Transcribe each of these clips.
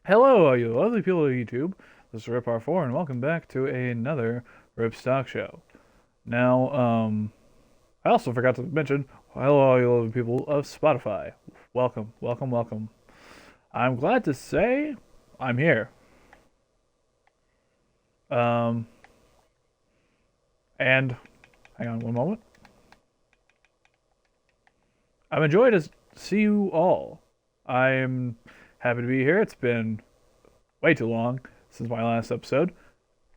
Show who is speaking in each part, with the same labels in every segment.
Speaker 1: Hello, all you lovely people of YouTube. This is RipR4, and welcome back to another Rip Stock Show. Now, I also forgot to mention, hello, all you lovely people of Spotify. Welcome, welcome, welcome. I'm glad to say I'm here. Um, and hang on one moment. I've enjoyed to see you all. I'm happy to be here. It's been way too long since my last episode.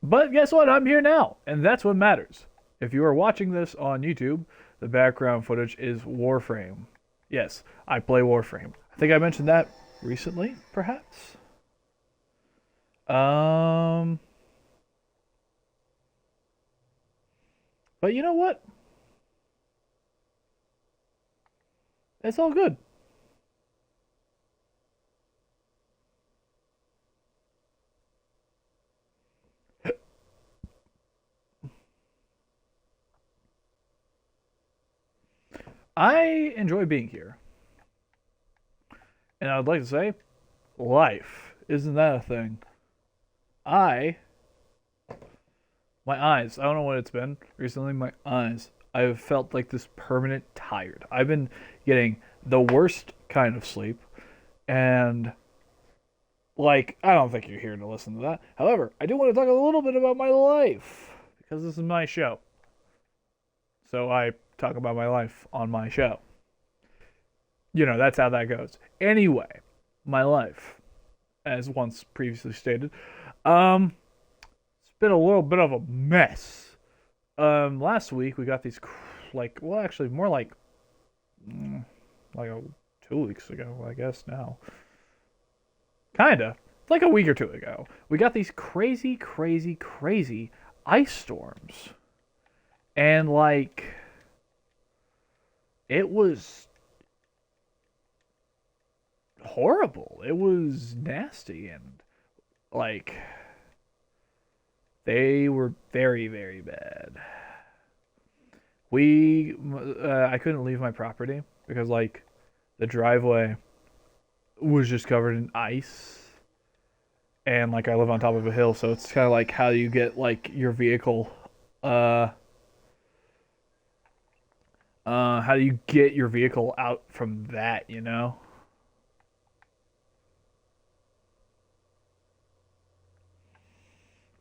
Speaker 1: But guess what? I'm here now, and that's what matters. If you are watching this on YouTube, the background footage is Warframe. Yes, I play Warframe. I think I mentioned that recently, perhaps. Um, but you know what? It's all good. I enjoy being here. And I'd like to say, life. Isn't that a thing? I, my eyes, I don't know what it's been recently, my eyes. I've felt like this permanent tired. I've been getting the worst kind of sleep. And, like, I don't think you're here to listen to that. However, I do want to talk a little bit about my life. Because this is my show. So I talk about my life on my show. You know, that's how that goes. Anyway, my life, as once previously stated, it's been a little bit of a mess. Last week we got these, actually more like 2 weeks ago, I guess now. Kinda, like a week or two ago, we got these crazy, crazy, crazy ice storms, and like, it was horrible. It was nasty, and like, they were very, very bad. I couldn't leave my property because like the driveway was just covered in ice, and like I live on top of a hill, so it's kind of like how you get like your vehicle, uh, how do you get your vehicle out from that, you know?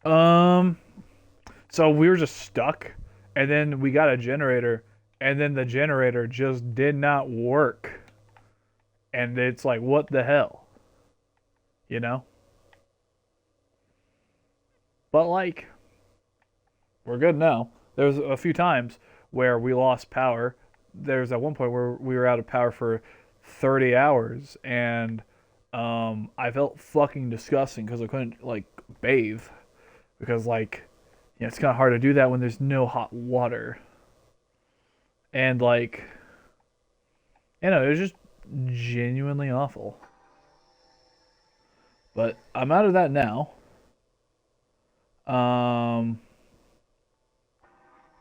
Speaker 1: Um, so we were just stuck, and then we got a generator, and then the generator just did not work. And it's like, what the hell? You know? But like, we're good now. There's a few times where we lost power. There's at one point where we were out of power for 30 hours, and I felt fucking disgusting because I couldn't like bathe because like, it's kind of hard to do that when there's no hot water. And like, it was just genuinely awful. But I'm out of that now. Um,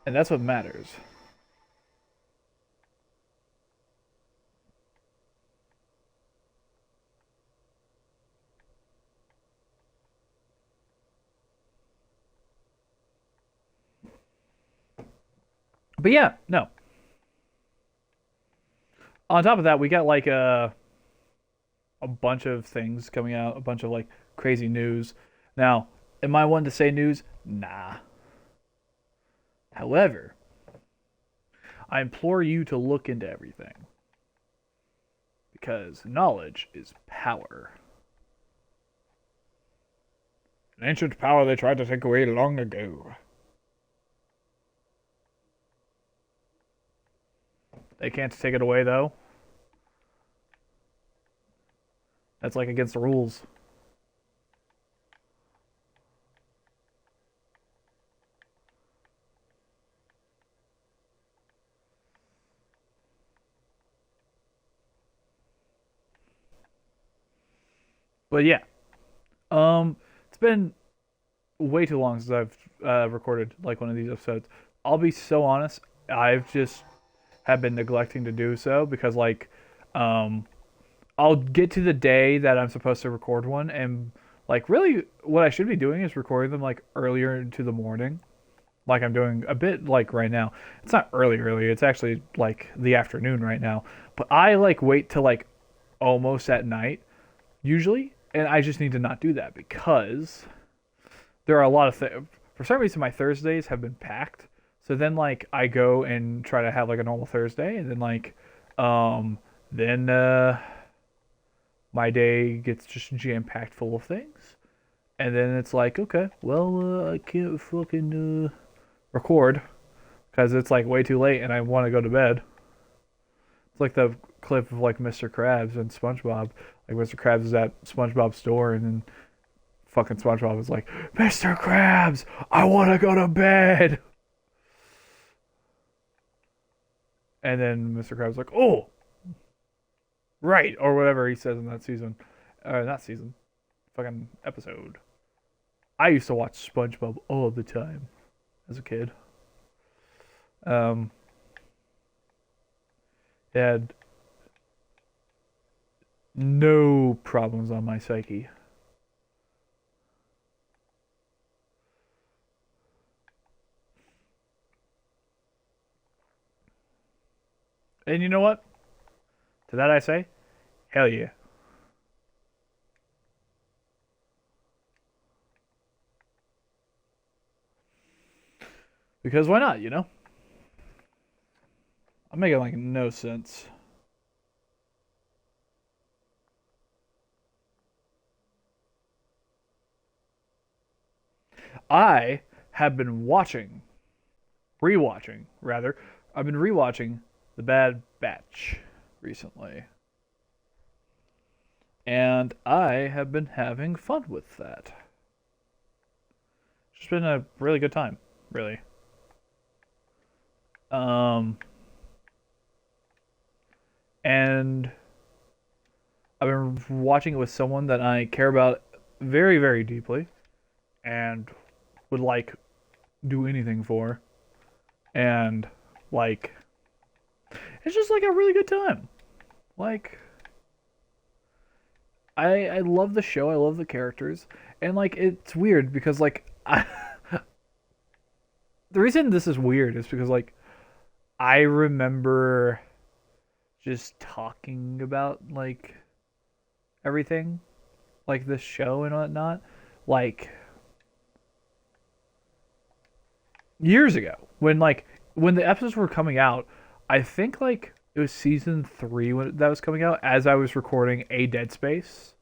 Speaker 1: and that's what matters. But yeah, no. On top of that, we got like a bunch of things coming out, a bunch of like crazy news. Now, am I one to say news? Nah. However, I implore you to look into everything because knowledge is power. An ancient power they tried to take away long ago. They can't take it away though. That's like against the rules. But yeah, it's been way too long since I've recorded like one of these episodes. I'll be so honest. I've just have been neglecting to do so because like, um, I'll get to the day that I'm supposed to record one, and like really, what I should be doing is recording them like earlier into the morning, like I'm doing a bit like right now. It's not early. It's actually like the afternoon right now. But I like wait till like almost at night usually, and I just need to not do that because there are a lot of things. For some reason, my Thursdays have been packed. So then like I go and try to have like a normal Thursday, and then like then my day gets just jam packed full of things, and then it's like okay, well I can't fucking record because it's like way too late and I want to go to bed. It's like the clip of like Mr. Krabs and SpongeBob. Like Mr. Krabs is at SpongeBob's store and then fucking SpongeBob is like, Mr. Krabs, I want to go to bed. And then Mr. Krabs is like, oh, right, or whatever he says in that season, not season, fucking episode. I used to watch SpongeBob all the time as a kid. It had no problems on my psyche. And you know what? To that I say, hell yeah. Because why not, you know? I'm making like no sense. I have been rewatching, rather. I've been rewatching The Bad Batch recently. And I have been having fun with that. It's just been a really good time, really. And I've been watching it with someone that I care about very, very deeply and would like do anything for. And like it's just like a really good time. Like I love the show, I love the characters, and like it's weird because like the reason this is weird is because like I remember just talking about like everything, like this show and whatnot, like years ago when the episodes were coming out. I think like it was season 3 when that was coming out as I was recording a Dead Space,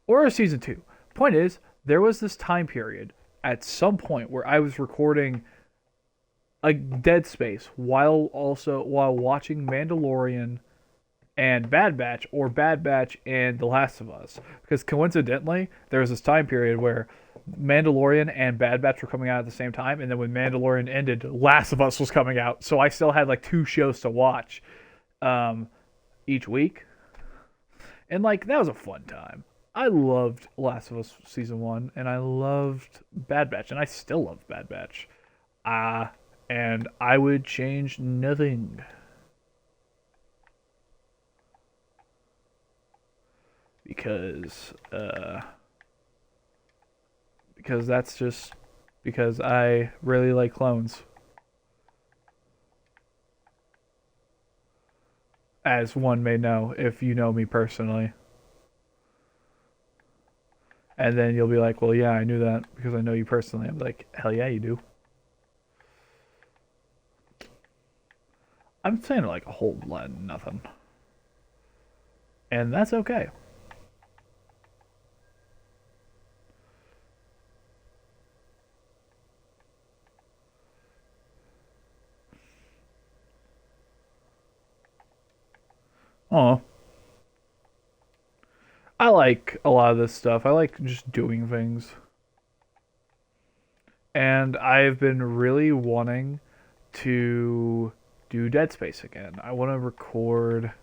Speaker 1: or a season 2. Point is, there was this time period at some point where I was recording a Dead Space while watching Mandalorian and Bad Batch, or Bad Batch and The Last of Us. Because coincidentally, there was this time period where Mandalorian and Bad Batch were coming out at the same time, and then when Mandalorian ended, Last of Us was coming out. So I still had like 2 shows to watch each week. And like that was a fun time. I loved Last of Us season 1, and I loved Bad Batch, and I still love Bad Batch. And I would change nothing. Because that's just because I really like clones. As one may know if you know me personally. And then you'll be like, well, yeah, I knew that because I know you personally. I'm like, hell yeah, you do. I'm saying like a whole lot of nothing. And that's okay. Oh, I like a lot of this stuff. I like just doing things. And I've been really wanting to do Dead Space again. I want to record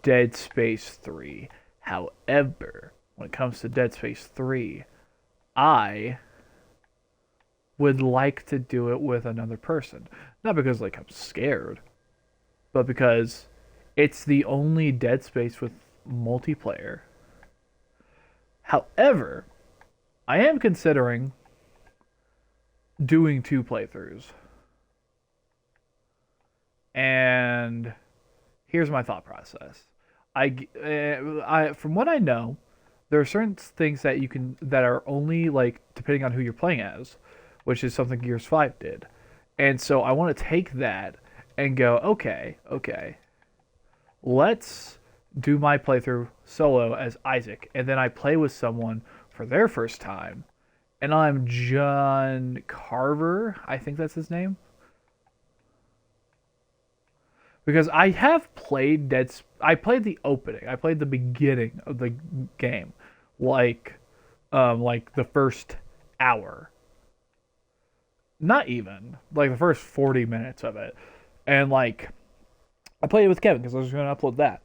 Speaker 1: Dead Space 3. However, when it comes to Dead Space 3, I would like to do it with another person. Not because like I'm scared, but because It's the only Dead Space with multiplayer. However, I am considering doing 2 playthroughs. And here's my thought process. From what I know, there are certain things that you can that are only like depending on who you're playing as, which is something Gears 5 did. And so I want to take that and go, okay, let's do my playthrough solo as Isaac, and then I play with someone for their first time, and I'm John Carver, I think that's his name. Because I have played I played the opening, I played the beginning of the game, like, like the first hour, not even like the first 40 minutes of it, and like I played it with Kevin because I was going to upload that,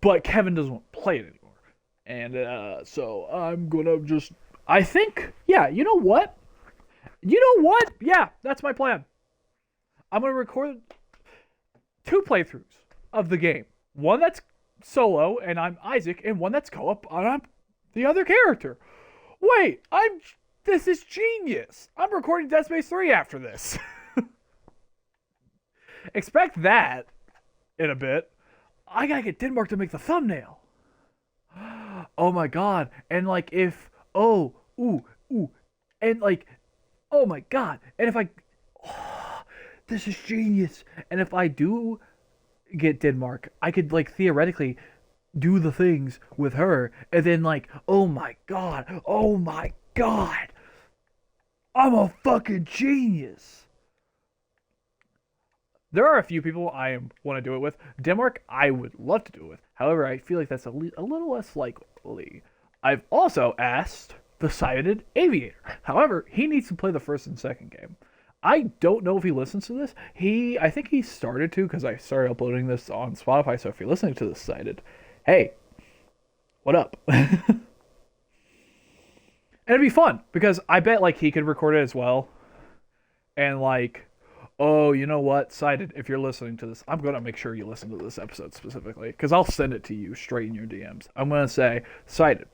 Speaker 1: but Kevin doesn't want to play it anymore, and so I'm gonna just, I think, yeah, you know what, yeah, that's my plan. I'm gonna record 2 playthroughs of the game. One that's solo and I'm Isaac, and one that's co-op and I'm the other character. Wait, this is genius. I'm recording Dead Space 3 after this. Expect that in a bit. I gotta get Denmark to make the thumbnail. Oh my god. And like if, and like, oh my god. And if this is genius. And if I do get Denmark, I could like theoretically do the things with her, and then like, oh my god, I'm a fucking genius. There are a few people I want to do it with. Denmark, I would love to do it with. However, I feel like that's a little less likely. I've also asked the sighted aviator. However, he needs to play the first and second game. I don't know if he listens to this. I think he started to, because I started uploading this on Spotify. So if you're listening to this sighted, hey, what up? And it'd be fun because I bet like he could record it as well. And like, oh, you know what, sighted, if you're listening to this, I'm gonna make sure you listen to this episode specifically because I'll send it to you straight in your DMs. I'm gonna say, sighted,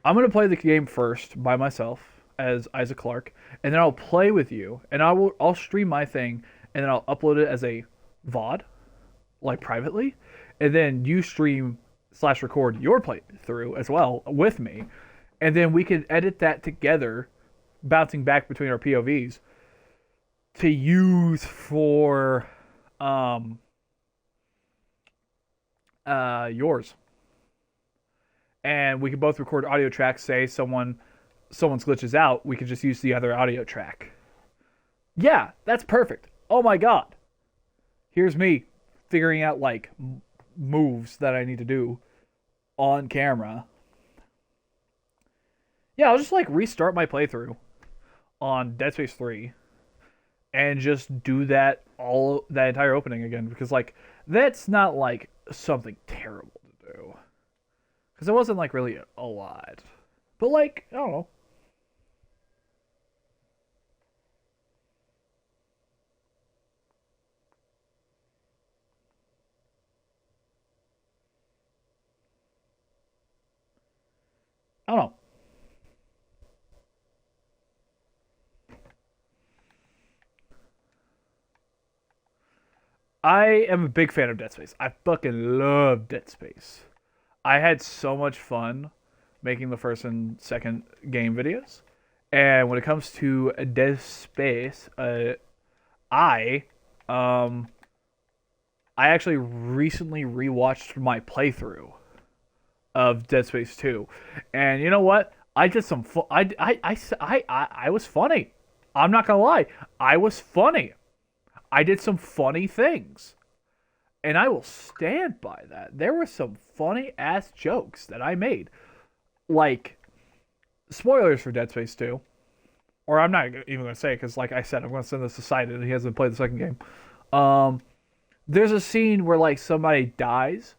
Speaker 1: I'm gonna play the game first by myself as Isaac Clarke, and then I'll play with you, and I'll stream my thing, and then I'll upload it as a VOD, like privately, and then you stream / record your playthrough as well with me, and then we can edit that together, bouncing back between our POVs to use for yours, and we can both record audio tracks. Say someone's glitches out, we could just use the other audio track. Yeah, that's perfect. Oh my god. Here's me figuring out like moves that I need to do on camera. Yeah, I'll just like restart my playthrough on Dead Space 3 and just do that entire opening again, because like that's not like something terrible to do. Because it wasn't like really a lot. But like, I don't know. I don't know. I am a big fan of Dead Space. I fucking love Dead Space. I had so much fun making the first and second game videos. And when it comes to Dead Space, I um I actually recently rewatched my playthrough of Dead Space 2. And you know what? I did some I was funny. I'm not going to lie. I was funny. I did some funny things. And I will stand by that. There were some funny ass jokes that I made. Like, spoilers for Dead Space 2. Or I'm not even going to say it because, like I said, I'm going to send this to Sighted and he hasn't played the second game. There's a scene where, like, somebody dies.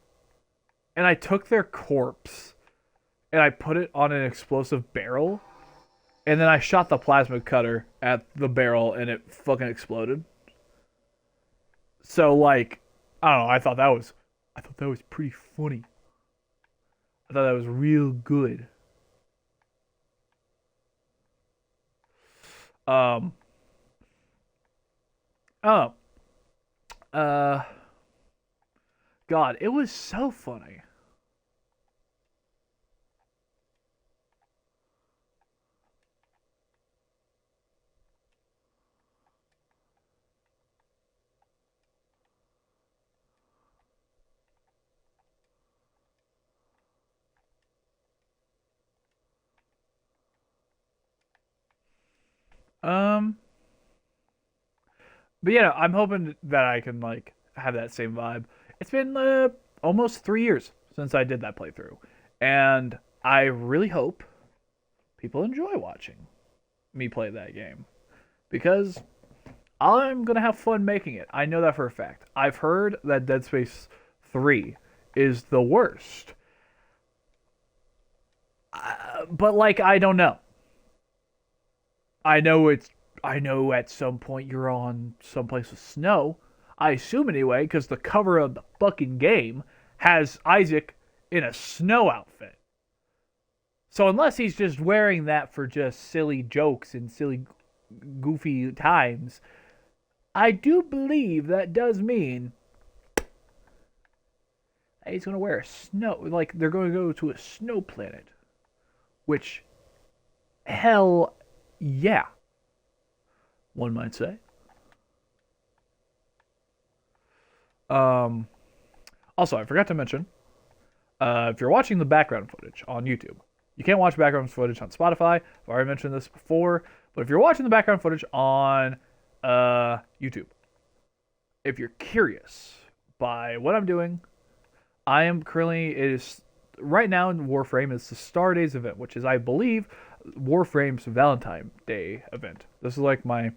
Speaker 1: And I took their corpse and I put it on an explosive barrel. And then I shot the plasma cutter at the barrel and it fucking exploded. So, like, I don't know. I thought that was pretty funny. I thought that was real good. Um, oh, uh, God, it was so funny. Um, but yeah, I'm hoping that I can like have that same vibe. It's been almost 3 years since I did that playthrough, and I really hope people enjoy watching me play that game because I'm gonna have fun making it. I know that for a fact. I've heard that Dead Space 3 is the worst, but like I don't know. I know it's. I know at some point you're on someplace with snow. I assume anyway, because the cover of the fucking game has Isaac in a snow outfit. So unless he's just wearing that for just silly jokes and silly, goofy times, I do believe that does mean that he's going to wear a snow. Like they're going to go to a snow planet, which, hell, yeah, one might say. Um, Also, I forgot to mention, if you're watching the background footage on YouTube, you can't watch background footage on Spotify. I've already mentioned this before, but if you're watching the background footage on YouTube, if you're curious by what I'm doing, I am currently it is right now in Warframe. It's the Star Days event, which is I believe Warframe's Valentine Day event. This is like my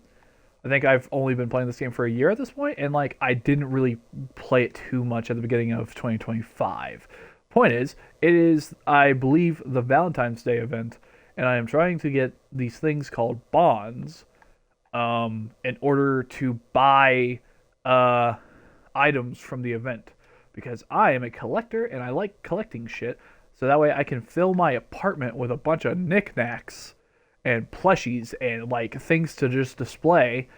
Speaker 1: I think I've only been playing this game for a year at this point, and like I didn't really play it too much at the beginning of 2025. Point is, it is I believe the Valentine's Day event, and I am trying to get these things called bonds, in order to buy items from the event, because I am a collector and I like collecting shit. So that way I can fill my apartment with a bunch of knickknacks and plushies and like things to just display,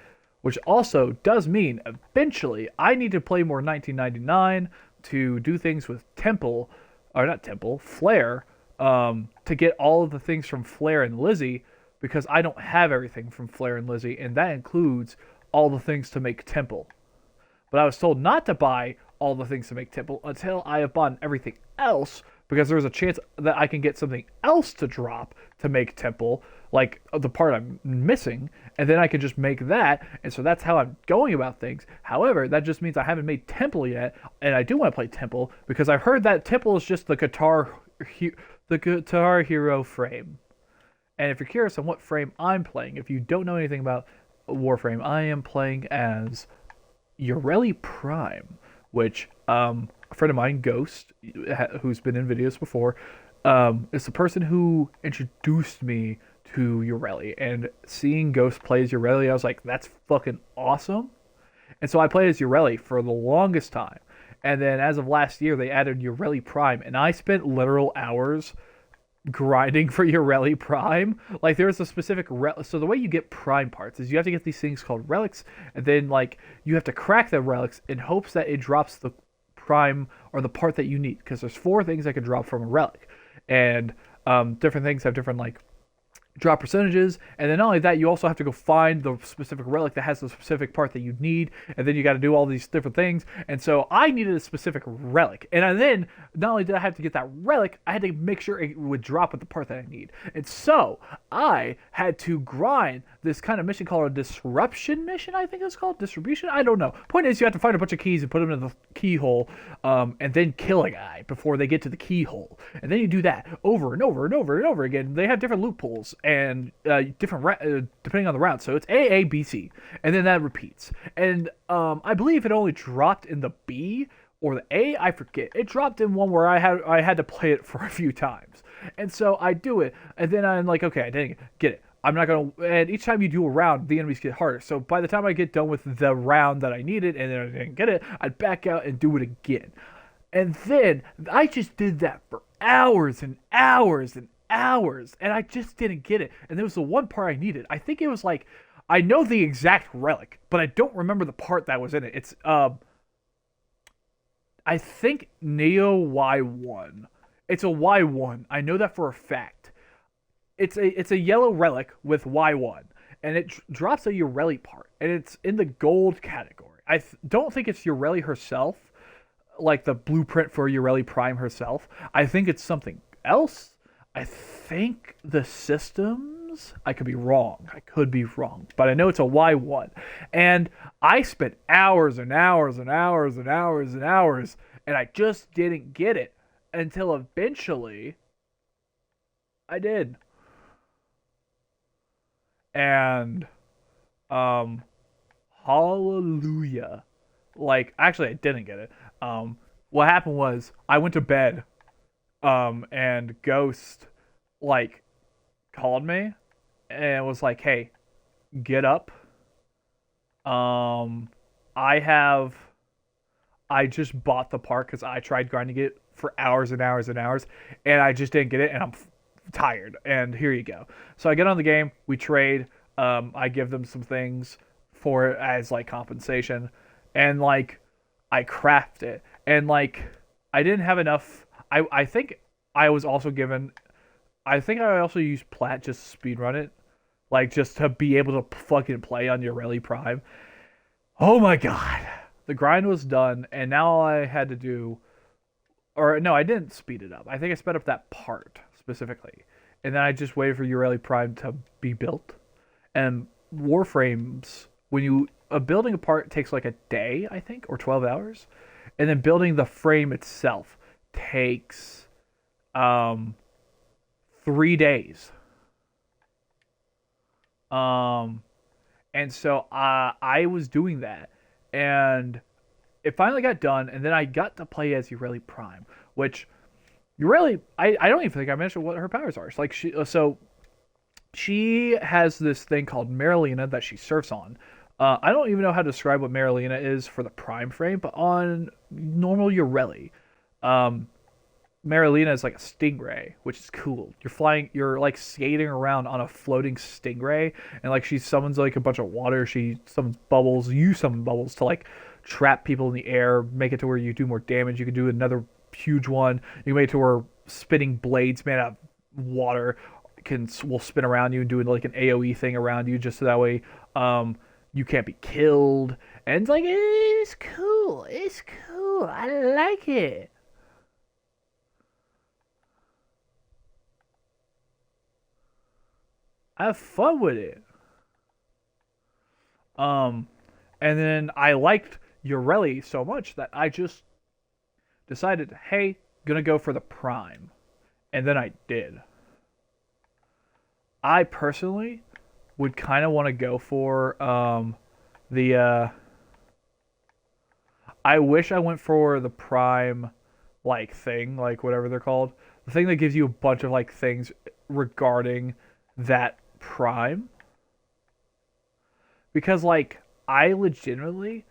Speaker 1: which also does mean eventually I need to play more 1999 to do things with Temple, or not Temple, Flare, to get all of the things from Flare and Lizzie, because I don't have everything from Flare and Lizzie, and that includes all the things to make Temple. But I was told not to buy all the things to make Temple until I have bought everything else, because there's a chance that I can get something else to drop to make Temple, like the part I'm missing, and then I can just make that, and so that's how I'm going about things. However, that just means I haven't made Temple yet, and I do want to play Temple, because I've heard that Temple is just the Guitar Hero frame. And if you're curious on what frame I'm playing, if you don't know anything about Warframe, I am playing as Hooray Prime, which a friend of mine, Ghost, who's been in videos before, is the person who introduced me to Hooray. And seeing Ghost play as Hooray, I was like, that's fucking awesome. And so I played as Hooray for the longest time. And then as of last year, they added Hooray Prime, and I spent literal hours grinding for your Rally Prime. Like there's a specific so the way you get Prime parts is you have to get these things called relics, and then like you have to crack the relics in hopes that it drops the Prime or the part that you need, because there's 4 things that can drop from a relic, and different things have different like drop percentages, and then not only that, you also have to go find the specific relic that has the specific part that you need, and then you got to do all these different things. And so I needed a specific relic, and then not only did I have to get that relic, I had to make sure it would drop with the part that I need. And so I had to grind this kind of mission called a disruption mission. I think it's called distribution. I don't know. Point is, you have to find a bunch of keys and put them in the keyhole, and then kill a guy before they get to the keyhole, and then you do that over and over and over and over again. They have different loopholes and different depending on the route. So it's A, B, C, and then that repeats. And I believe it only dropped in the B or the A. I forget. It dropped in one where I had to play it for a few times, and so I do it, and then I'm like, okay, I didn't get it. I'm not gonna. And each time you do a round, the enemies get harder. So by the time I get done with the round that I needed and then I didn't get it, I'd back out and do it again. And then I just did that for hours and hours and hours, and I just didn't get it. And there was the one part I needed. I think it was like, I know the exact relic, but I don't remember the part that was in it. It's I think Neo Y1. It's a Y1. I know that for a fact. It's a yellow relic with Y1, and it drops a Ureli part, and it's in the gold category. Don't think it's Ureli herself, like the blueprint for Ureli Prime herself. I think it's something else. I think the systems. I could be wrong. But I know it's a Y1, and I spent hours and hours and hours and hours and hours, and I just didn't get it until eventually I did. And hallelujah. Like, actually I didn't get it. What happened was I went to bed, and Ghost like called me and was like, "Hey, get up. I just bought the part because I tried grinding it for hours and hours and hours, and I just didn't get it, and I'm tired. And here you go." So I get on the game, we trade. I give them some things for it as like compensation, and like I craft it, and like I didn't have enough. I think I was also given. I think I also used Plat just to speedrun it, like just to be able to fucking play on your Rally Prime. Oh my god, the grind was done, and now all I had to do, or no, I didn't speed it up. I think I sped up that part specifically, and then I just waited for Ureli Prime to be built. And Warframes, when you building a part takes like a day, I think, or 12 hours, and then building the frame itself takes 3 days. And so I was doing that, and it finally got done, and then I got to play as Ureli Prime, which Ureli, I don't even think I mentioned what her powers are. It's like she has this thing called Marilena that she surfs on. I don't even know how to describe what Marilena is for the Prime frame, but on normal Ureli, Marilena is like a stingray, which is cool. You're like skating around on a floating stingray, and like she summons like a bunch of water. She summons bubbles. You summon bubbles to like trap people in the air, make it to where you do more damage. You can do another huge one. You can make it to where spinning blades made out of water will spin around you and do like an AoE thing around you, just so that way you can't be killed. And it's like, it's cool. It's cool. I like it. I have fun with it. And then I liked Ureli so much that I just decided, hey, gonna go for the Prime. And then I did. I personally would kind of want to go for I wish I went for the Prime like thing, like whatever they're called. The thing that gives you a bunch of like things regarding that Prime. Because like I legitimately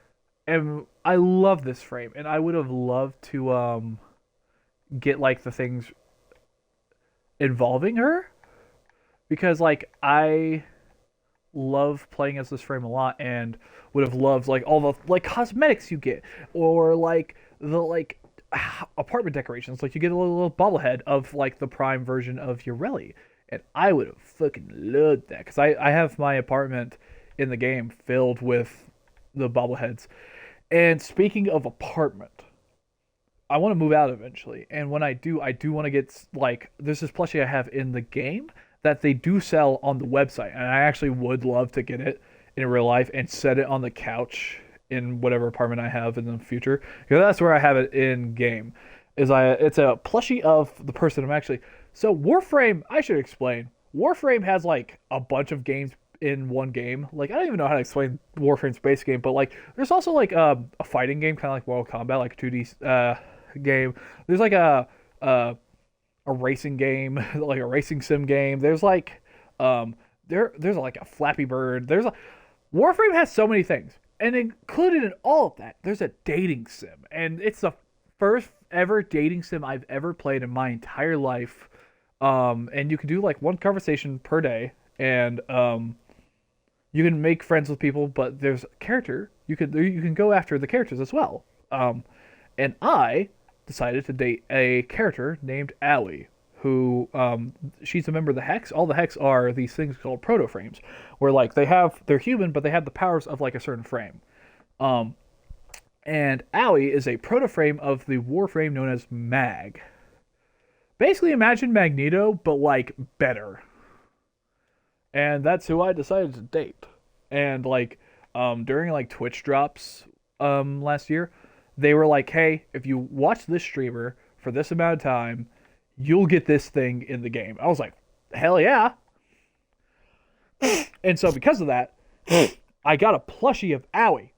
Speaker 1: I love this frame, and I would have loved to get like the things involving her, because like I love playing as this frame a lot, and would have loved like all the like cosmetics you get, or like the like apartment decorations. Like you get a little bobblehead of like the Prime version of Ureli, and I would have fucking loved that, because I have my apartment in the game filled with the bobbleheads. And speaking of apartment, I want to move out eventually, and when I do want to get like there's this plushie I have in the game that they do sell on the website, and I actually would love to get it in real life and set it on the couch in whatever apartment I have in the future, because that's where I have it in game. It's a plushie of the person I'm actually. So Warframe, I should explain. Warframe has like a bunch of games in one game. Like I don't even know how to explain Warframe's base game, but like there's also like a fighting game, kind of like Mortal Kombat, like a 2D game. There's like a racing game, like a racing sim game. There's like there's like a Flappy Bird. Warframe has so many things, and included in all of that, there's a dating sim, and it's the first ever dating sim I've ever played in my entire life. And you can do like one conversation per day, and you can make friends with people, but there's a character you can go after the characters as well. And I decided to date a character named Allie, who she's a member of the Hex. All the Hex are these things called proto frames, where like they're human, but they have the powers of like a certain frame. Um, and Allie is a proto frame of the Warframe known as Mag. Basically, imagine Magneto, but like better. And that's who I decided to date. And like during like Twitch drops last year, they were like, "Hey, if you watch this streamer for this amount of time, you'll get this thing in the game." I was like, "Hell yeah." And so because of that, I got a plushie of Owie.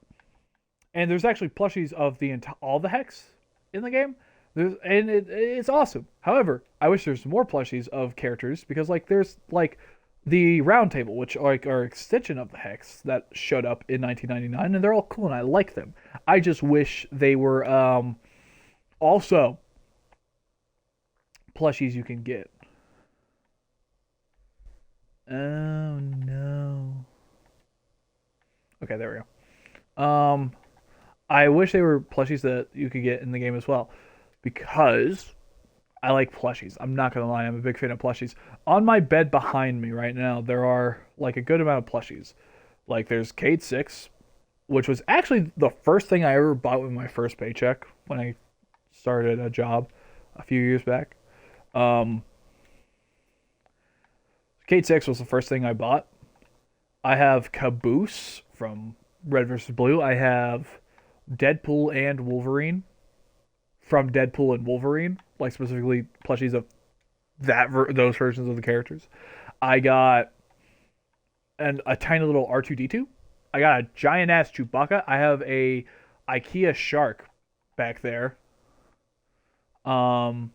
Speaker 1: And there's actually plushies of all the Hex in the game. It's awesome. However, I wish there's more plushies of characters because like there's like the Round Table, which like are extension of the Hex that showed up in 1999, and they're all cool and I like them. I just wish they were also plushies you can get. Oh no. Okay, there we go. I wish they were plushies that you could get in the game as well, because I like plushies. I'm not gonna lie, I'm a big fan of plushies. On my bed behind me right now, there are like a good amount of plushies. Like there's Cade 6, which was actually the first thing I ever bought with my first paycheck when I started a job a few years back. Cade 6 was the first thing I bought. I have Caboose from Red vs. Blue. I have Deadpool and Wolverine from Deadpool and Wolverine, like specifically plushies of those versions of the characters. I got a tiny little R2D2. I got a giant ass Chewbacca. I have a IKEA shark back there. The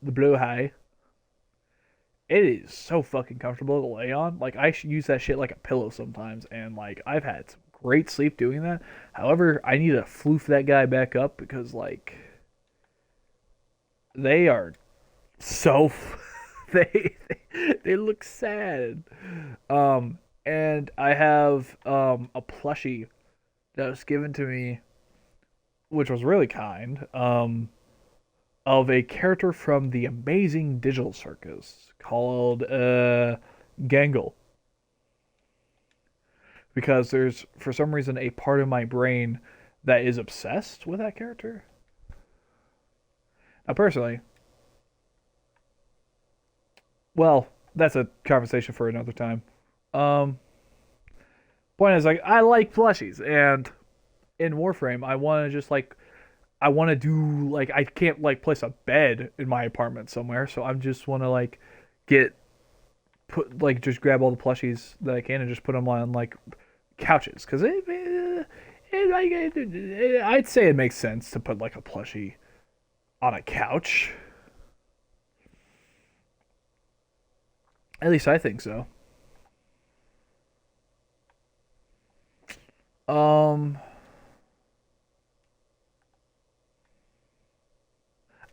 Speaker 1: Blue High. It is so fucking comfortable to lay on. Like I use that shit like a pillow sometimes, and like I've had some great sleep doing that. However, I need to floof that guy back up because like they are so they look sad. And I have a plushie that was given to me, which was really kind. Of a character from the Amazing Digital Circus called Gangle. Because there's, for some reason, a part of my brain that is obsessed with that character. Now, personally, well, that's a conversation for another time. Point is, like, I like plushies, and in Warframe, I want to just, like, I want to do, like, I can't, like, place a bed in my apartment somewhere, so I just want to, like, just grab all the plushies that I can and just put them on, like, couches, because I'd say it makes sense to put, like, a plushie on a couch. At least I think so.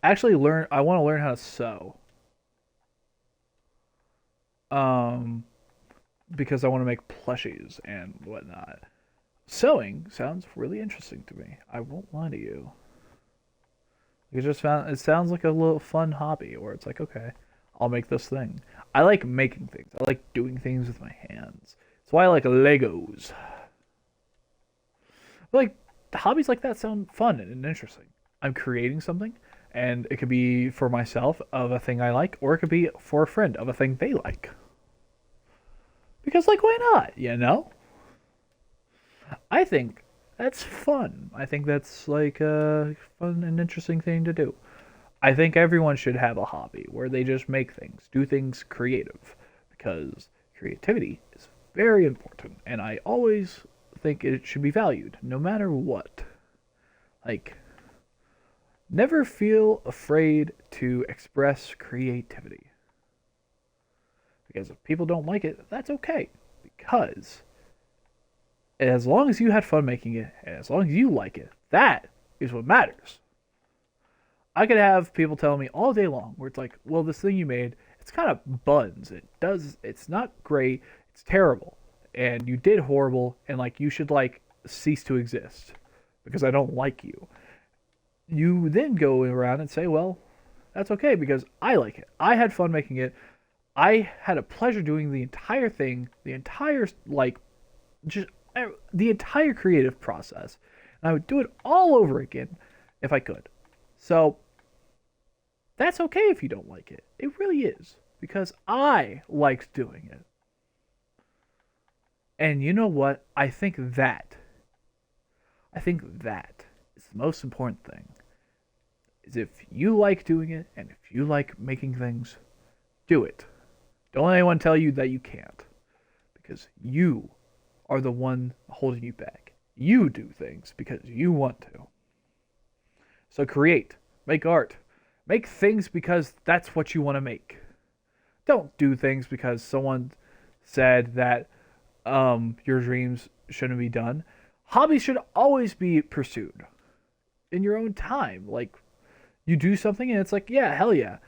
Speaker 1: Actually I want to learn how to sew. Um, because I want to make plushies and whatnot. Sewing sounds really interesting to me. I won't lie to you. It sounds like a little fun hobby where it's like, okay, I'll make this thing. I like making things. I like doing things with my hands. That's why I like Legos. But like hobbies like that sound fun and interesting. I'm creating something, and it could be for myself of a thing I like, or it could be for a friend of a thing they like. Because like why not, you know? I think that's fun. I think that's like a fun and interesting thing to do. I think everyone should have a hobby where they just make things, do things creative, because creativity is very important, and I always think it should be valued, no matter what. Like, never feel afraid to express creativity. Because if people don't like it, that's okay. Because as long as you had fun making it, and as long as you like it, that is what matters. I could have people telling me all day long where it's like, well, this thing you made, it's kind of buns. It's not great. It's terrible. And you did horrible, and like you should like cease to exist because I don't like you. You then go around and say, well, that's okay because I like it. I had fun making it. I had a pleasure doing the entire thing, the entire like just the entire creative process. And I would do it all over again if I could. So that's okay if you don't like it. It really is because I liked doing it. And you know what? I think that is the most important thing. Is if you like doing it and if you like making things, do it. Don't let anyone tell you that you can't. Because you are the one holding you back. You do things because you want to. So create, make art, make things because that's what you want to make. Don't do things because someone said that your dreams shouldn't be done. Hobbies should always be pursued in your own time. Like, you do something and it's like, yeah, hell yeah.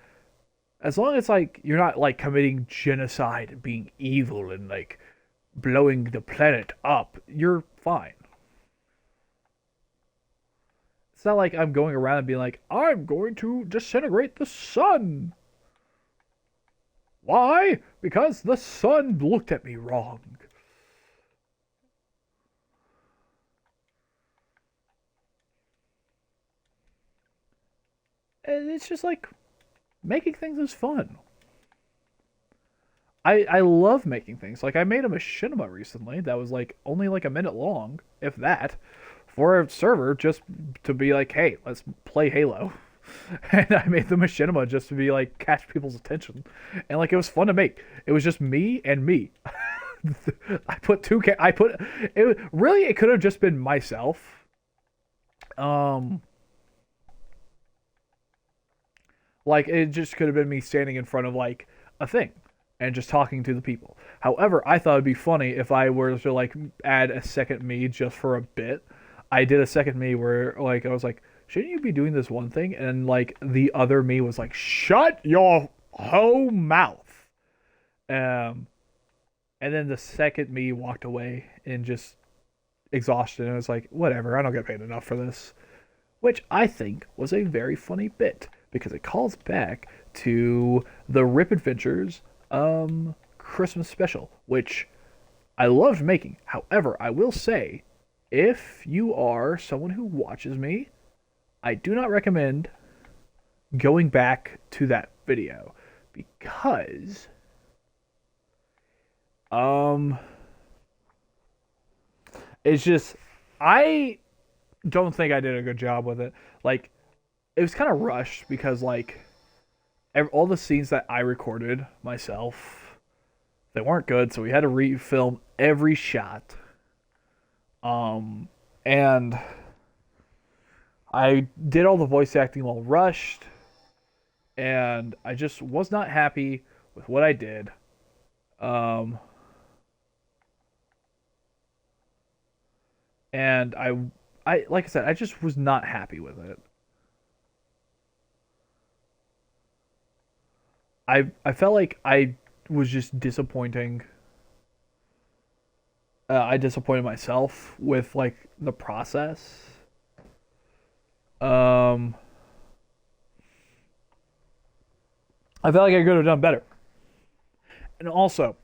Speaker 1: As long as like you're not like committing genocide and being evil and like blowing the planet up, you're fine. It's not like I'm going around and being like, I'm going to disintegrate the sun. Why? Because the sun looked at me wrong. And it's just like, making things is fun. I love making things. Like, I made a machinima recently that was like only like a minute long, if that, for a server just to be like, hey, let's play Halo. And I made the machinima just to be like, catch people's attention. And like, it was fun to make. It was just me and me. I put it really, it could have just been myself. Like, it just could have been me standing in front of, like, a thing and just talking to the people. However, I thought it'd be funny if I were to, like, add a second me just for a bit. I did a second me where, like, I was like, shouldn't you be doing this one thing? And, like, the other me was like, shut your whole mouth. And then the second me walked away and just exhausted. And I was like, whatever, I don't get paid enough for this. Which I think was a very funny bit, because it calls back to the Rip Adventures Christmas special, which I loved making. However, I will say, if you are someone who watches me, I do not recommend going back to that video, because it's just, I don't think I did a good job with it. Like, it was kind of rushed because, like, all the scenes that I recorded myself, they weren't good, so we had to refilm every shot. And I did all the voice acting while rushed, and I just was not happy with what I did. And I like I said, I just was not happy with it. I felt like I was just disappointing. I disappointed myself with like the process. I felt like I could have done better. And also,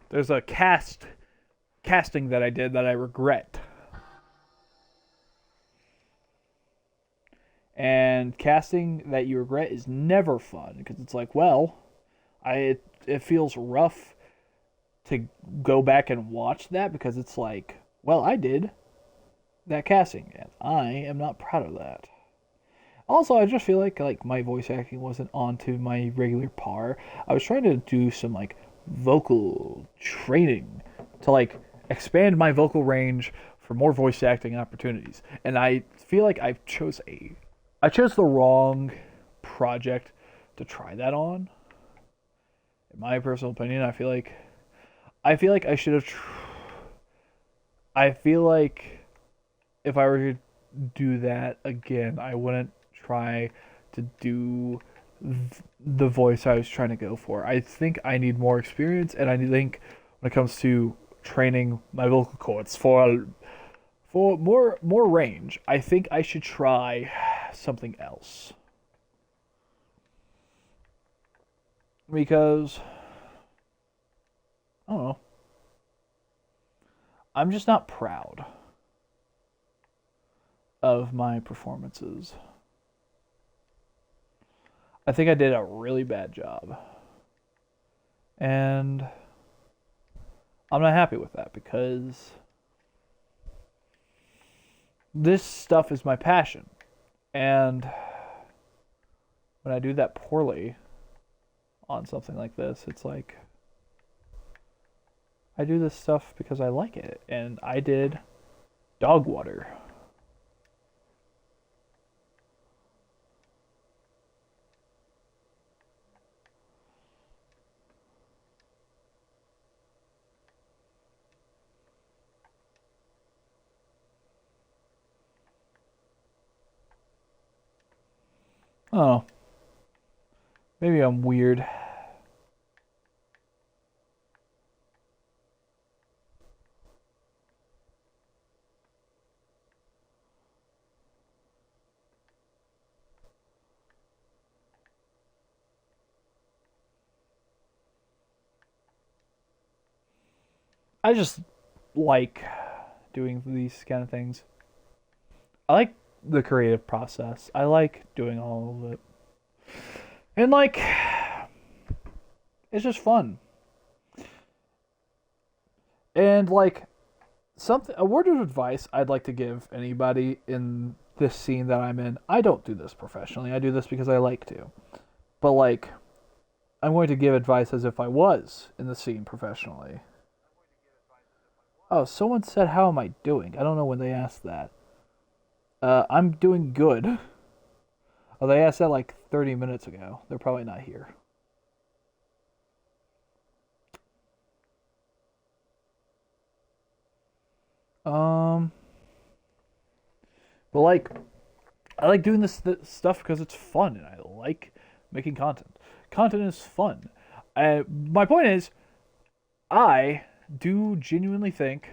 Speaker 1: there's a casting that I did that I regret. And casting that you regret is never fun, because it's like, well, it feels rough to go back and watch that, because it's like, well, I did that casting and I am not proud of that. Also, I just feel like my voice acting wasn't onto my regular par. I was trying to do some like vocal training to like expand my vocal range for more voice acting opportunities. And I feel like I chose the wrong project to try that on. In my personal opinion, I feel like I should have. I feel like if I were to do that again, I wouldn't try to do the voice I was trying to go for. I think I need more experience, and I think when it comes to training my vocal cords for more range, I think I should try something else. Because I don't know. I'm just not proud of my performances. I think I did a really bad job. And I'm not happy with that because this stuff is my passion. And when I do that poorly on something like this, it's like I do this stuff because I like it. And I did dog water. Oh, maybe I'm weird. I just like doing these kind of things. I like the creative process. I like doing all of it. And like it's just fun. And like something a word of advice I'd like to give anybody in this scene that I'm in. I don't do this professionally. I do this because I like to. But like I'm going to give advice as if I was in the scene professionally. Oh, someone said, "How am I doing?" I don't know when they asked that. I'm doing good. Oh, they asked that like 30 minutes ago. They're probably not here. Um, but like, I like doing this stuff because it's fun, and I like making content. Content is fun. My point is, I do genuinely think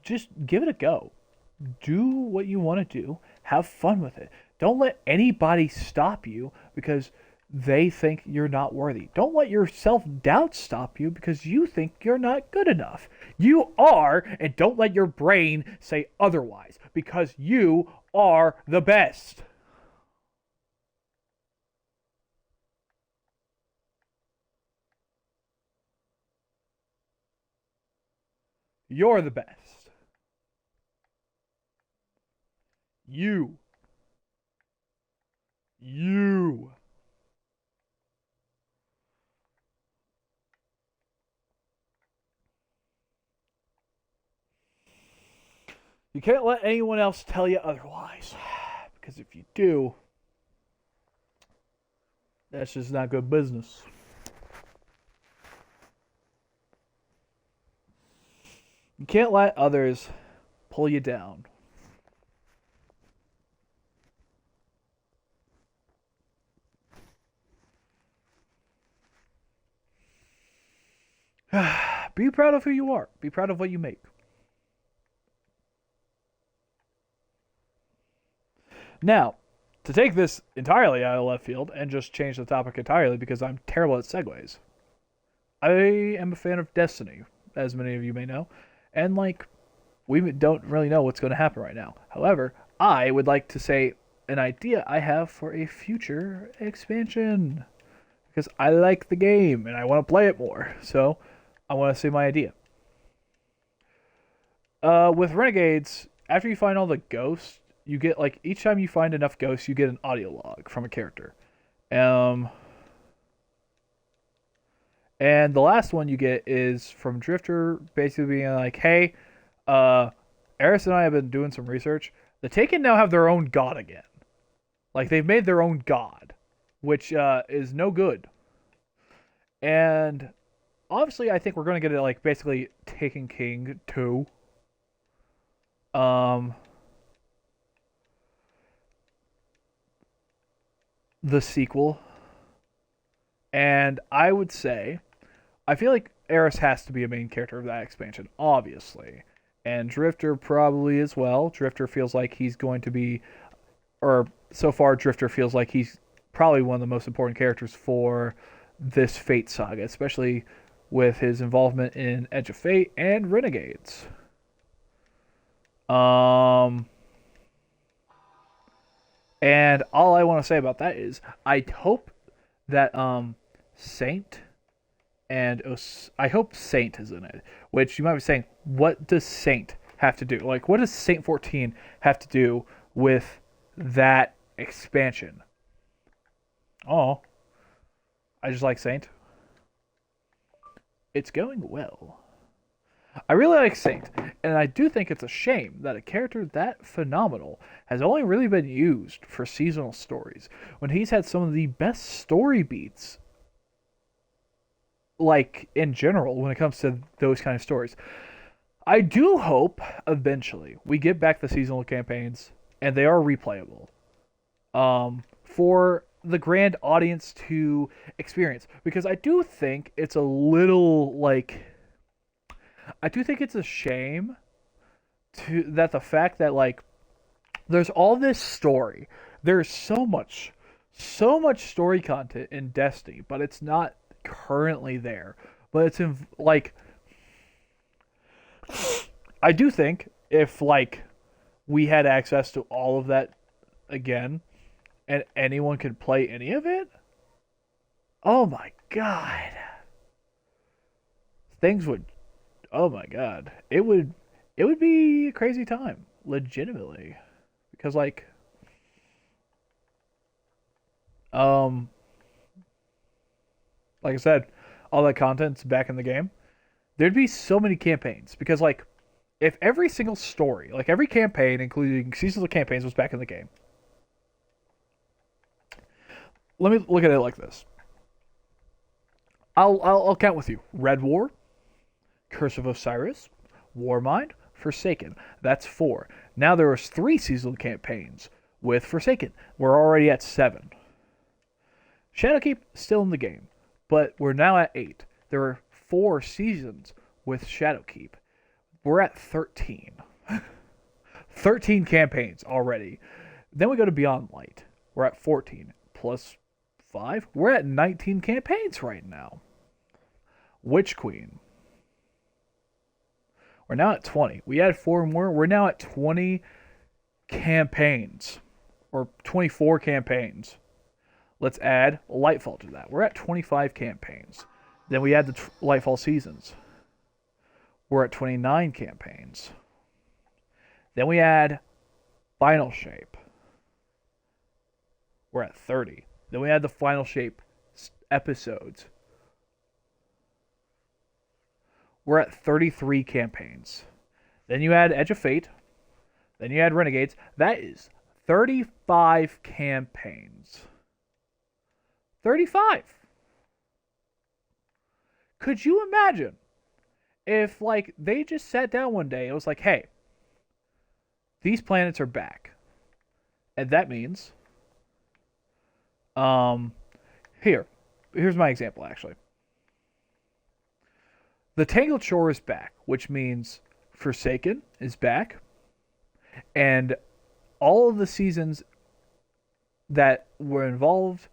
Speaker 1: just give it a go. Do what you want to do. Have fun with it. Don't let anybody stop you because they think you're not worthy. Don't let your self doubt stop you because you think you're not good enough. You are, and don't let your brain say otherwise because you are the best. You're the best. You. You. You can't let anyone else tell you otherwise. Because if you do, that's just not good business. You can't let others pull you down. Be proud of who you are. Be proud of what you make. Now, to take this entirely out of left field and just change the topic entirely because I'm terrible at segues. I am a fan of Destiny, as many of you may know, and like we don't really know what's going to happen right now. However, I would like to say an idea I have for a future expansion because I like the game and I want to play it more. So, I want to say my idea. With Renegades, after you find all the ghosts, you get like each time you find enough ghosts, you get an audio log from a character. Um, and the last one you get is from Drifter, basically being like, "Hey, Eris and I have been doing some research. The Taken now have their own god again." Like they've made their own god, which is no good. And obviously, I think we're going to get it like basically Taken King 2. Um, the sequel. And I would say, I feel like Eris has to be a main character of that expansion, obviously. And Drifter probably as well. Drifter feels like he's going to be, or so far, Drifter feels like he's probably one of the most important characters for this Fate saga, especially with his involvement in Edge of Fate and Renegades. Um, and all I want to say about that is I hope that Saint and I hope Saint is in it. Which you might be saying, what does Saint have to do? Like, what does Saint 14 have to do with that expansion? Oh, I just like Saint. It's going well. I really like Saint, and I do think it's a shame that a character that phenomenal has only really been used for seasonal stories when he's had some of the best story beats, like in general, when it comes to those kind of stories. I do hope eventually we get back the seasonal campaigns and they are replayable for the grand audience to experience, because I do think it's a little like I do think it's a shame that the fact that like there's all this story. There's so much story content in Destiny, but it's not currently there. But it's in like I do think if like we had access to all of that again and anyone could play any of it, oh my god. Things would Oh my god. It would be a crazy time, legitimately. Because like um like I said, all that content's back in the game. There'd be so many campaigns because like if every single story, like every campaign including seasonal campaigns was back in the game. Let me look at it like this. I'll count with you. Red War, Curse of Osiris, Warmind, Forsaken. That's 4. Now there was 3 seasonal campaigns with Forsaken. We're already at 7. Shadowkeep still in the game, but we're now at 8. There are 4 seasons with Shadowkeep. We're at 13. 13 campaigns already. Then we go to Beyond Light. We're at 14 plus 5. We're at 19 campaigns right now. Witch Queen. We're now at 20. We added 4 more. We're now at 20 campaigns. Or 24 campaigns. Let's add Lightfall to that. We're at 25 campaigns. Then we add the Lightfall seasons. We're at 29 campaigns. Then we add Final Shape. We're at 30. Then we add the Final Shape episodes. We're at 33 campaigns. Then you add Edge of Fate. Then you add Renegades. That is 35 campaigns. 35. Could you imagine if like they just sat down one day and was like, hey, these planets are back. And that means here's my example actually. The Tangled Shore is back, which means Forsaken is back, and all of the seasons that were involved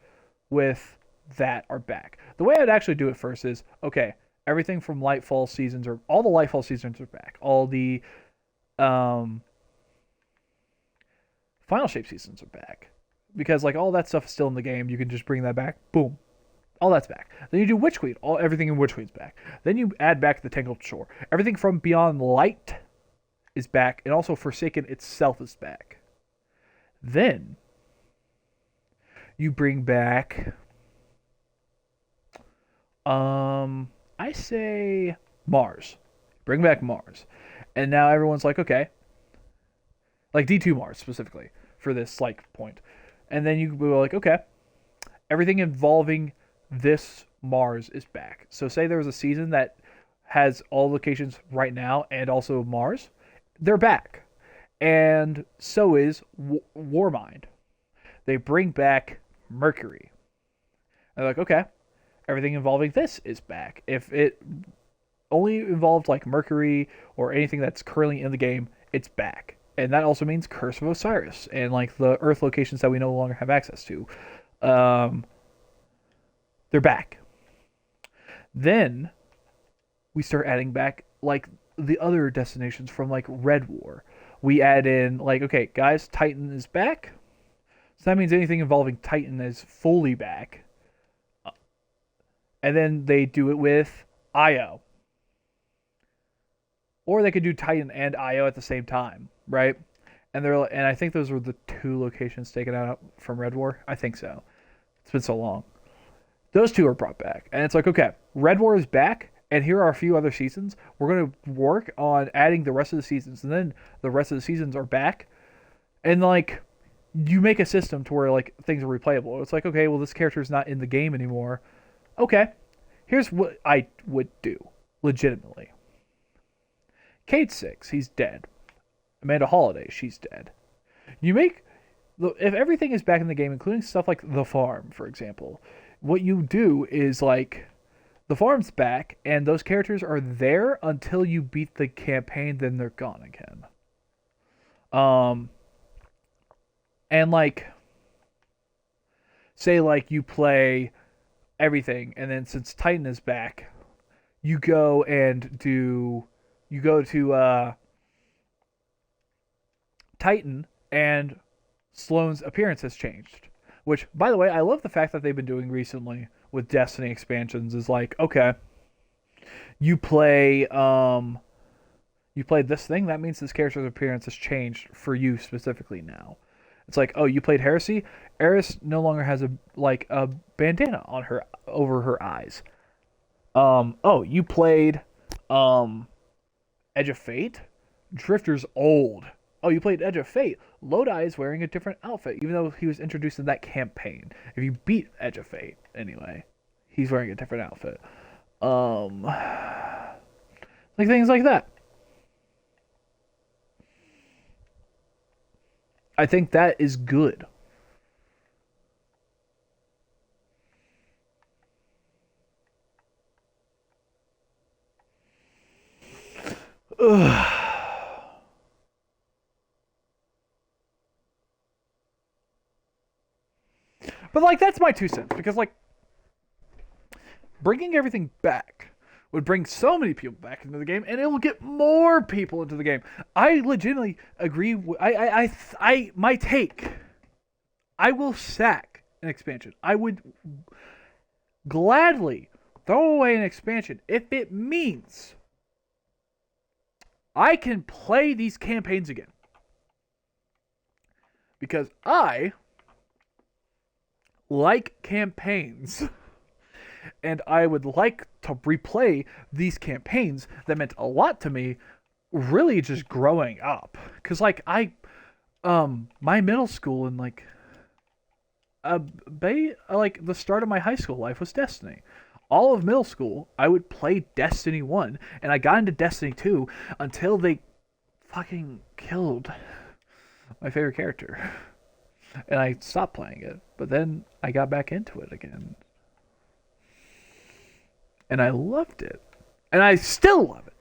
Speaker 1: with that are back. The way I'd actually do it first is, okay, everything from Lightfall seasons, or all the Lightfall seasons are back. All the Final Shape seasons are back. Because like all that stuff is still in the game, you can just bring that back. Boom. All that's back. Then you do Witch Queen. Everything in Witch Queen's back. Then you add back the Tangled Shore. Everything from Beyond Light is back, and also Forsaken itself is back. Then you bring back I say Mars. Bring back Mars. And now everyone's like, okay. Like D2 Mars specifically for this like point. And then you go like, okay, everything involving this Mars is back. So say there was a season that has all locations right now and also Mars, they're back. And so is Warmind. They bring back Mercury. And they're like, okay, everything involving this is back. If it only involved like Mercury or anything that's currently in the game, it's back. And that also means Curse of Osiris and like the Earth locations that we no longer have access to. They're back. Then we start adding back like the other destinations from like Red War. We add in like, okay, guys, Titan is back. So that means anything involving Titan is fully back. And then they do it with Io. Or they could do Titan and Io at the same time, right? And I think those were the two locations taken out from Red War. I think so. It's been so long. Those two are brought back. And it's like, okay, Red War is back, and here are a few other seasons. We're going to work on adding the rest of the seasons. And then the rest of the seasons are back. And, like, you make a system to where, like, things are replayable. It's like, okay, well, this character is not in the game anymore. Okay, here's what I would do, legitimately. Cade 6, he's dead. Amanda Holiday, she's dead. You make... If everything is back in the game, including stuff like the farm, for example, what you do is, like, the farm's back, and those characters are there until you beat the campaign, then they're gone again. And, like, say, like, you play everything, and then since Titan is back, you go to Titan, and Sloane's appearance has changed. Which, by the way, I love the fact that they've been doing recently with Destiny expansions. Is like, okay, you play this thing, that means this character's appearance has changed for you specifically now. It's like, oh, you played Heresy? Eris no longer has a bandana on her over her eyes. Oh, you played Edge of Fate? Drifter's old. Oh, you played Edge of Fate. Lodi is wearing a different outfit, even though he was introduced in that campaign. If you beat Edge of Fate, anyway, he's wearing a different outfit. Like things like that. I think that is good. Ugh. But, like, that's my 2 cents. Because, like, bringing everything back would bring so many people back into the game, and it will get more people into the game. I legitimately agree. My take, I will sack an expansion. I would gladly throw away an expansion if it means I can play these campaigns again. Because I like campaigns. And I would like to replay these campaigns that meant a lot to me really just growing up. Because, like, my middle school and, like, the start of my high school life was Destiny. All of middle school, I would play Destiny 1, and I got into Destiny 2 until they fucking killed my favorite character. And I stopped playing it. But then I got back into it again. And I loved it. And I still love it.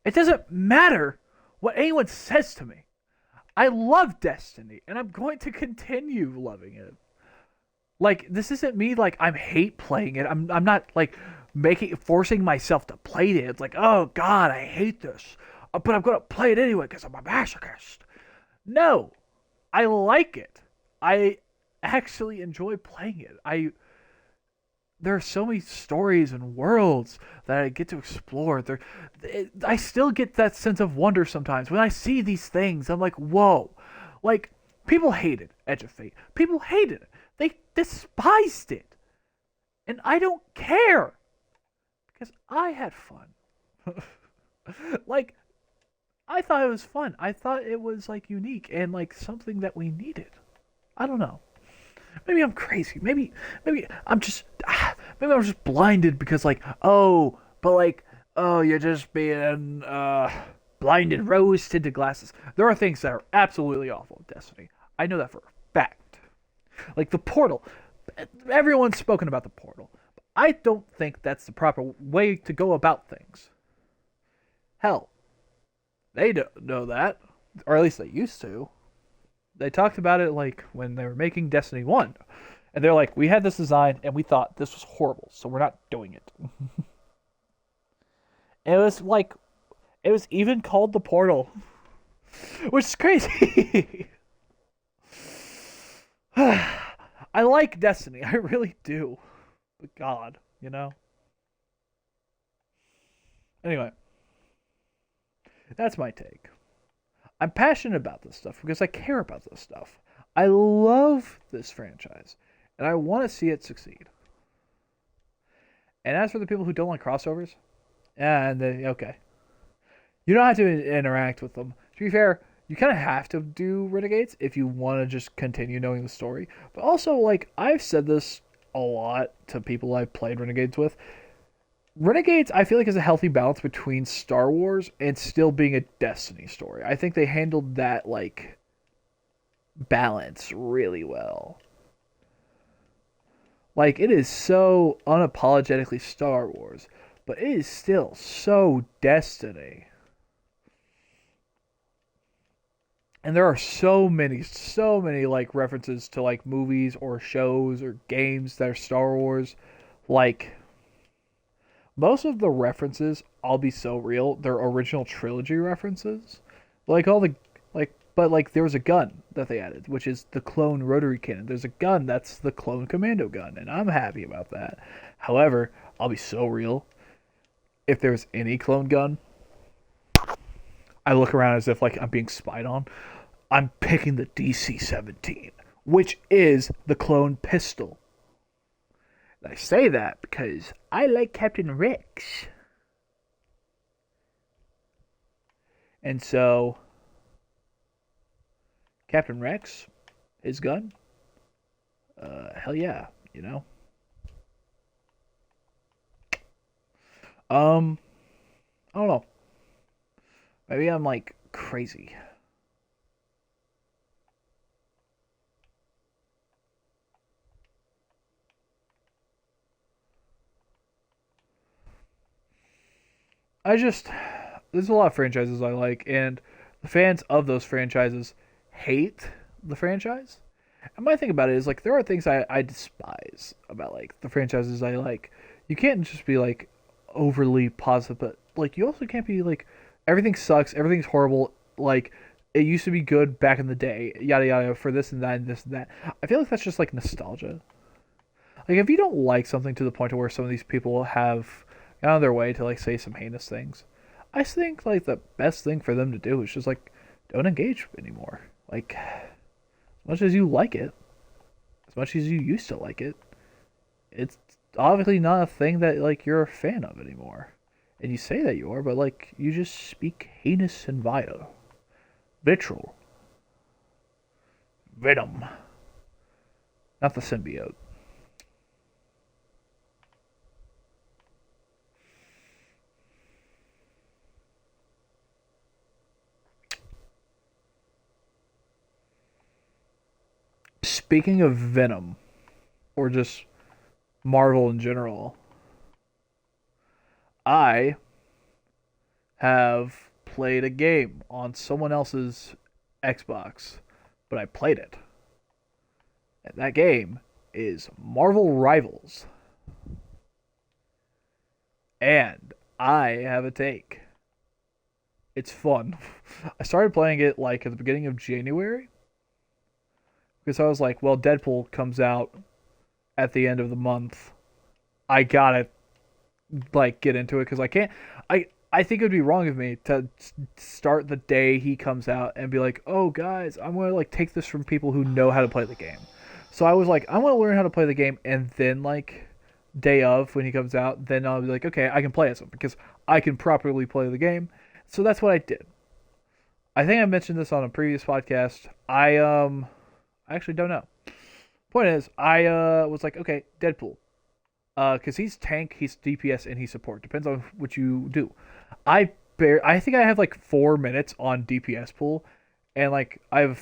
Speaker 1: It doesn't matter what anyone says to me. I love Destiny. And I'm going to continue loving it. Like, this isn't me, like, I hate playing it. I'm not, like, forcing myself to play it. It's like, oh, God, I hate this. But I'm going to play it anyway because I'm a masochist. No. I like it. I actually enjoy playing it. There are so many stories and worlds that I get to explore. I still get that sense of wonder sometimes. When I see these things, I'm like, whoa. Like, people hated Edge of Fate. People hated it. They despised it. And I don't care. Because I had fun. Like, I thought it was fun. I thought it was, like, unique and, like, something that we needed. I don't know. Maybe I'm crazy. Maybe I'm just maybe I'm just blinded because like you're just being blinded rose tinted glasses. There are things that are absolutely awful in Destiny. I know that for a fact. Like the portal. Everyone's spoken about the portal. I don't think that's the proper way to go about things. Hell, they don't know that, or at least they used to. They talked about it like when they were making Destiny 1. And they're like, we had this design and we thought this was horrible, so we're not doing it. And it was even called the Portal, which is crazy. I like Destiny, I really do. But God, you know? Anyway, that's my take. I'm passionate about this stuff because I care about this stuff. I love this franchise, and I want to see it succeed. And as for the people who don't like crossovers, and okay, you don't have to interact with them. To be fair, you kind of have to do Renegades if you want to just continue knowing the story. But also, like, I've said this a lot to people I've played Renegades with. Renegades, I feel like, is a healthy balance between Star Wars and still being a Destiny story. I think they handled that, like, balance really well. Like, it is so unapologetically Star Wars, but it is still so Destiny. And there are so many, like, references to, like, movies or shows or games that are Star Wars. Like, most of the references, I'll be so real, they're original trilogy references. Like, but, like, there was a gun that they added, which is the clone rotary cannon. There's a gun that's the clone commando gun, and I'm happy about that. However, I'll be so real, if there's any clone gun, I look around as if, like, I'm being spied on. I'm picking the DC-17, which is the clone pistol. And I say that because I like Captain Rex. And so, Captain Rex, his gun, hell yeah, you know? I don't know. Maybe I'm, like, crazy. There's a lot of franchises I like, and the fans of those franchises hate the franchise. And my thing about it is, like, there are things I despise about, like, the franchises I like. You can't just be, like, overly positive, but, like, you also can't be, like, everything sucks, everything's horrible, like, it used to be good back in the day, yada yada, for this and that and this and that. I feel like that's just, like, nostalgia. Like, if you don't like something to the point where some of these people have gone on their way to, like, say some heinous things, I think, like, the best thing for them to do is just, like, don't engage anymore. Like, as much as you like it, as much as you used to like it, it's obviously not a thing that, like, you're a fan of anymore. And you say that you are, but, like, you just speak heinous and vile. Vitriol. Venom. Not the symbiote. Speaking of Venom, or just Marvel in general, I have played a game on someone else's Xbox, but I played it. And that game is Marvel Rivals. And I have a take. It's fun. I started playing it, like, at the beginning of January, because I was like, well, Deadpool comes out at the end of the month. I gotta, like, get into it because I can't. I think it would be wrong of me to start the day he comes out and be like, oh, guys, I'm going to, like, take this from people who know how to play the game. So I was like, I want to learn how to play the game, and then, like, day of when he comes out, then I'll be like, okay, I can play as him because I can properly play the game. So that's what I did. I think I mentioned this on a previous podcast. I actually don't know. Point is, I was like, okay, Deadpool. Because he's tank, he's DPS, and he's support. Depends on what you do. I think I have like 4 minutes on DPS pool, and like I have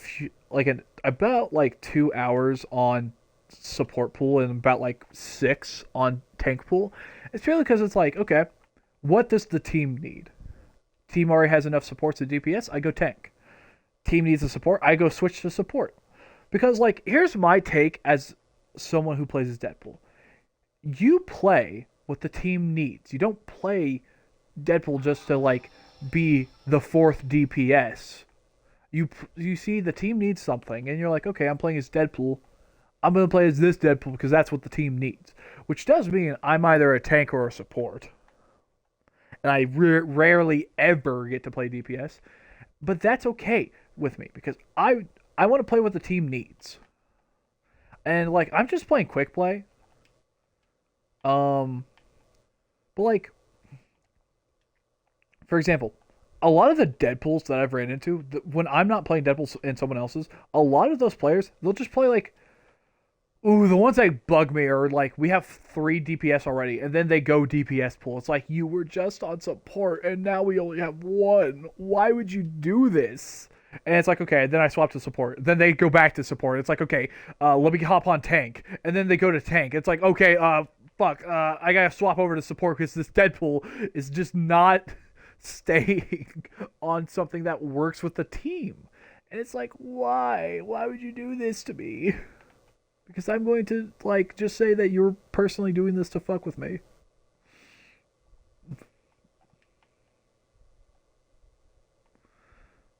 Speaker 1: about like 2 hours on support pool and about like 6 on tank pool. It's purely because it's like, okay, what does the team need? Team already has enough supports to DPS. I go tank. Team needs a support. I go switch to support. Because like, here's my take as someone who plays as Deadpool. You play what the team needs. You don't play Deadpool just to like be the fourth DPS. You see the team needs something, and you're like, okay, I'm playing as Deadpool. I'm gonna play as this Deadpool because that's what the team needs. Which does mean I'm either a tank or a support, and I rarely ever get to play DPS. But that's okay with me because I want to play what the team needs, and like I'm just playing quick play. Um, but like for example, a lot of the Deadpools that I've ran into, when I'm not playing Deadpool and someone else's, a lot of those players, they'll just play like, ooh, the ones that bug me are like, we have 3 DPS already, and then they go DPS pool. It's like, you were just on support, and now we only have 1. Why would you do this? And it's like, okay, then I swap to support. Then they go back to support. It's like, okay, let me hop on tank. And then they go to tank. It's like, okay, fuck, I gotta swap over to support because this Deadpool is just not staying on something that works with the team. And it's like, why? Why would you do this to me? Because I'm going to, like, just say that you're personally doing this to fuck with me.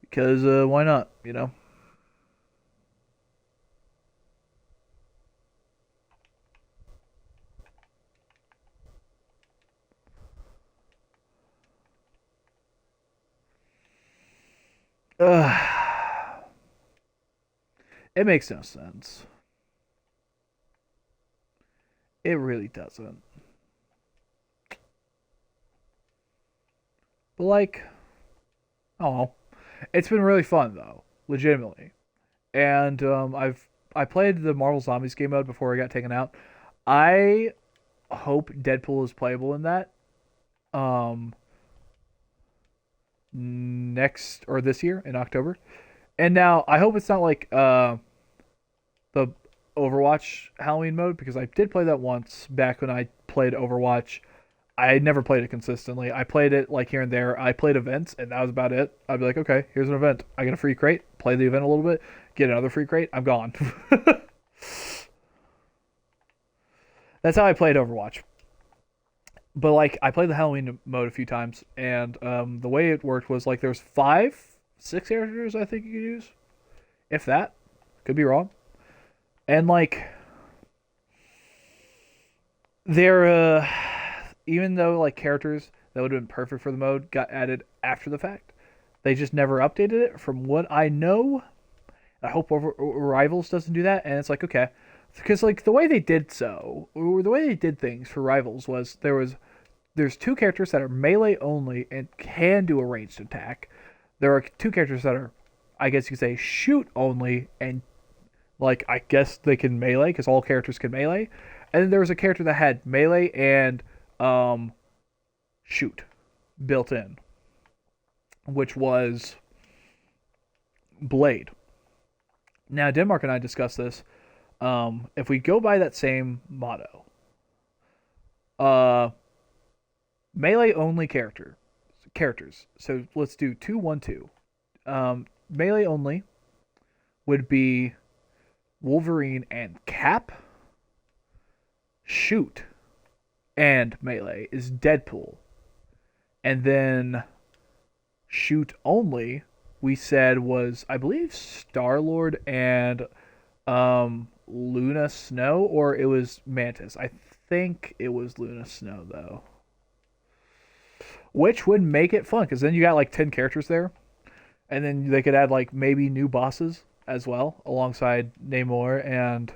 Speaker 1: Because, why not, you know? Ugh. It makes no sense. It really doesn't. But, like, oh, it's been really fun, though. Legitimately. And, I played the Marvel Zombies game mode before I got taken out. I hope Deadpool is playable in that. Um, Next or this year in October. And now I hope it's not like the Overwatch Halloween mode because I did play that once back when I played Overwatch. I never played it consistently. I played it like here and there. I played events and that was about it. I'd be like, okay, here's an event. I get a free crate, play the event a little bit, get another free crate, I'm gone. That's how I played Overwatch. But like I played the Halloween mode a few times, and the way it worked was like there's 6 characters I think you could use, if that. Could be wrong. And like they're even though like characters that would have been perfect for the mode got added after the fact, they just never updated it. From what I know, I hope Rivals doesn't do that. And it's like okay, because like the way they did so, or the way they did things for Rivals was there's 2 characters that are melee only and can do a ranged attack. There are 2 characters that are, I guess you could say, shoot only and like I guess they can melee because all characters can melee. And then there was a character that had melee and shoot built in, which was Blade. Now Denmark and I discussed this. If we go by that same motto, uh, melee only characters. So let's do 2-1-2. Melee only would be Wolverine and Cap. Shoot and melee is Deadpool. And then shoot only we said was I believe Star-Lord and Luna Snow, or it was Mantis. I think it was Luna Snow though. Which would make it fun because then you got like 10 characters there. And then they could add like maybe new bosses as well alongside Namor and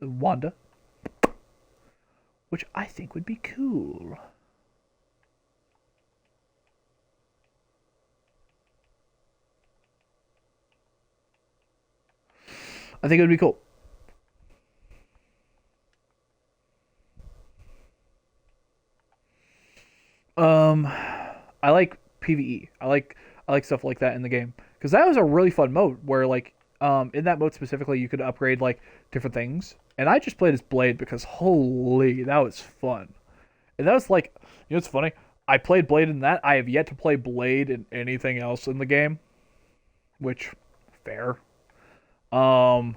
Speaker 1: Wanda, which I think would be cool. I think it would be cool. Um, I like PVE. I like stuff like that in the game because that was a really fun mode where like in that mode specifically you could upgrade like different things. And I just played as Blade because holy, that was fun. And that was like, it's funny. I played Blade in that. I have yet to play Blade in anything else in the game, which fair. Um,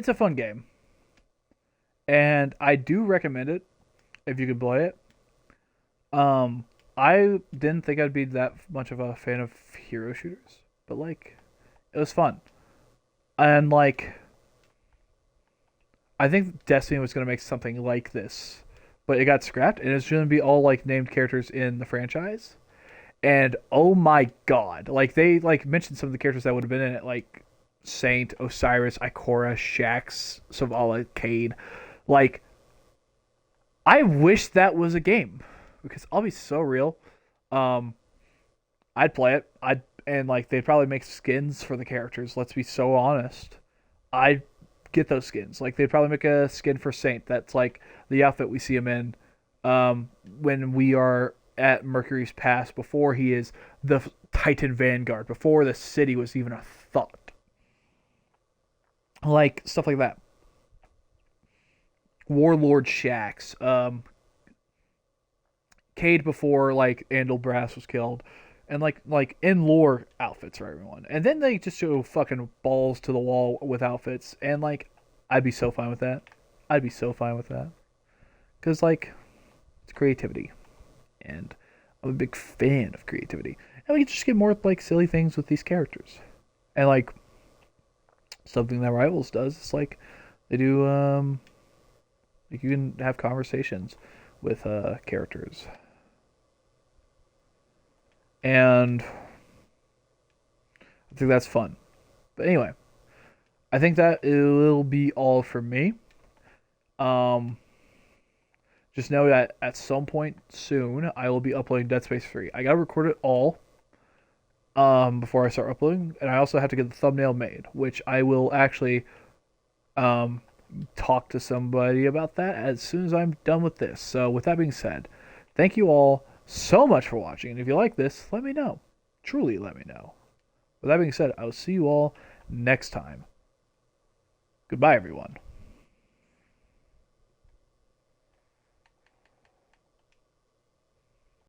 Speaker 1: it's a fun game, and I do recommend it if you can play it. I didn't think I'd be that much of a fan of hero shooters, but like, it was fun, and like, I think Destiny was gonna make something like this, but it got scrapped, and it's gonna be all like named characters in the franchise. And oh my god, like they like mentioned some of the characters that would have been in it, like Saint, Osiris, Ikora, Shax, Zavala, Cade. Like, I wish that was a game because I'll be so real. Um, I'd play it. I'd and like they'd probably make skins for the characters. Let's be so honest. I'd get those skins. Like they'd probably make a skin for Saint that's like the outfit we see him in when we are at Mercury's Pass before he is the Titan Vanguard, before the city was even a thought. Like stuff like that. Warlord Shax, Cade before like Andal Brass was killed, and like in lore outfits for everyone. And then they just show fucking balls to the wall with outfits, and like I'd be so fine with that. I'd be so fine with that because like it's creativity, and I'm a big fan of creativity. And we can just get more like silly things with these characters, and like something that Rivals does. It's like they do. Like you can have conversations with characters, and I think that's fun. But anyway, I think that it will be all for me. Um, just know that at some point soon I will be uploading Dead Space 3. I gotta record it all before I start uploading, and I also have to get the thumbnail made, which I will actually um, talk to somebody about that as soon as I'm done with this. So with that being said, thank you all so much for watching, and if you like this, let me know. Truly let me know. With that being said, I will see you all next time. Goodbye, everyone.